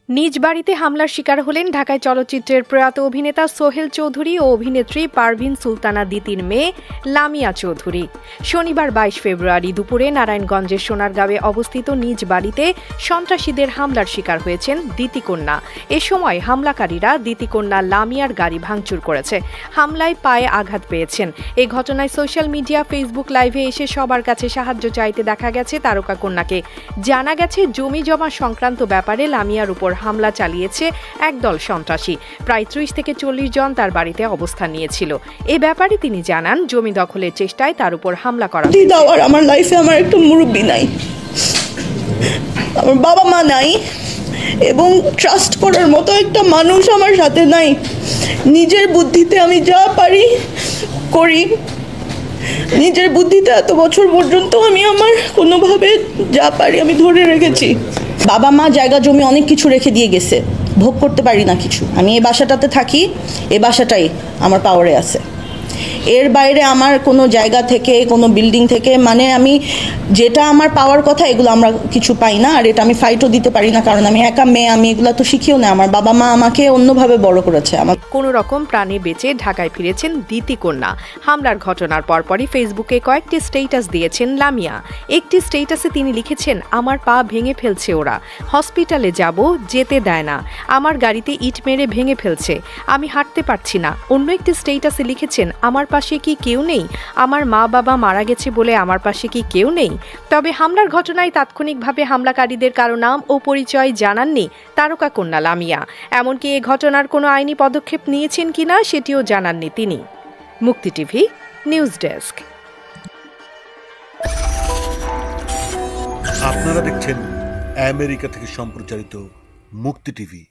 নিজ বাড়িতে হামলার শিকার হলেন ঢাকায় চলচ্চিত্রের প্রয়াত অভিনেতা সোহেল চৌধুরী ও অভিনেত্রী পারভিন সুলতানা দিতির মেয়ে লামিয়া চৌধুরী। শনিবার ২২ ফেব্রুয়ারি দুপুরে নারায়ণগঞ্জের সোনারগাঁওয়ে অবস্থিত নিজ বাড়িতে সন্ত্রাসীদের হামলার শিকার হয়েছেন দিতিকন্যা। এ সময় হামলাকারীরা দিতিকন্যা লামিয়ার গাড়ি ভাঙচুর করেছে। হামলায় পায়ে আঘাত পেয়েছেন। এ ঘটনায় সোশ্যাল মিডিয়া, ফেসবুক লাইভে এসে সবার কাছে সাহায্য চাইতে দেখা গেছে তারকা কন্যাকে। জানা গেছে জমি জমা সংক্রান্ত ব্যাপারে লামিয়ার উপর হামলা চালিয়েছে একদল সন্ত্রাসী। প্রায় ৩০ থেকে ৪০ জন তার বাড়িতে অবস্থান নিয়েছিল। এ ব্যাপারে তিনি জানান, জমি দখলের চেষ্টায় তার উপর হামলা করা হয়েছে। আমার লাইফে আমার একটা মুরব্বি নাই, আমার বাবা মা নাই এবং ট্রাস্ট করার মতো একটা মানুষ আমার সাথে নাই। নিজের বুদ্ধিতে আমি যা পারি করি। নিজের বুদ্ধিতে এত বছর পর্যন্ত আমি আমার কোনোভাবে যা পারি আমি ধরে রেখেছি। বাবা মা জায়গা জমি অনেক কিছু রেখে দিয়ে গেছে, ভোগ করতে পারি না কিছু। আমি এই বাসাটাতে থাকি, এই বাসাটাই আমার পাওয়ারে আছে। এর বাইরে আমার কোনো জায়গা থেকে, কোনো বিল্ডিং থেকে, মানে আমি যেটা আমার পাওয়ার কথা এগুলো আমরা কিছু পাই না। আর এটা আমি ফাইটও দিতে পারি না, কারণ আমি একা মেয়ে, আমি এগুলো তো শিখিও না। আমার বাবা মা আমাকে অন্যভাবে বড় করেছে। আমার কোনো রকম প্রাণে বেঁচে ঢাকায় ফিরেছেন দিতিকন্যা। হামলার ঘটনার পরপরই ফেসবুকে কয়েকটি স্ট্যাটাস দিয়েছেন লামিয়া। একটি স্ট্যাটাসে তিনি লিখেছেন, আমার পা ভেঙে ফেলছে ওরা, হসপিটালে যাব, যেতে দেয় না, আমার গাড়িতে ইট মেরে ভেঙে ফেলছে, আমি হাঁটতে পারছি না। অন্য একটি স্ট্যাটাসে লিখেছেন, আমার পাশে কি কেউ নেই, আমার মা বাবা মারা গেছে বলে আমার পাশে কি কেউ নেই। তবে হামলার ঘটনায় তাৎক্ষণিকভাবে হামলাকারীদের কারো নাম ও পরিচয় জানাননি তারকা কন্যা লামিয়া। এমনকি এ ঘটনার কোনো আইনি পদক্ষেপ নিয়েছেন কিনা সেটিও জানাননি তিনি। মুক্তি টিভি নিউজ ডেস্ক। আপনারা দেখছেন আমেরিকা থেকে সম্প্রচারিত মুক্তি টিভি।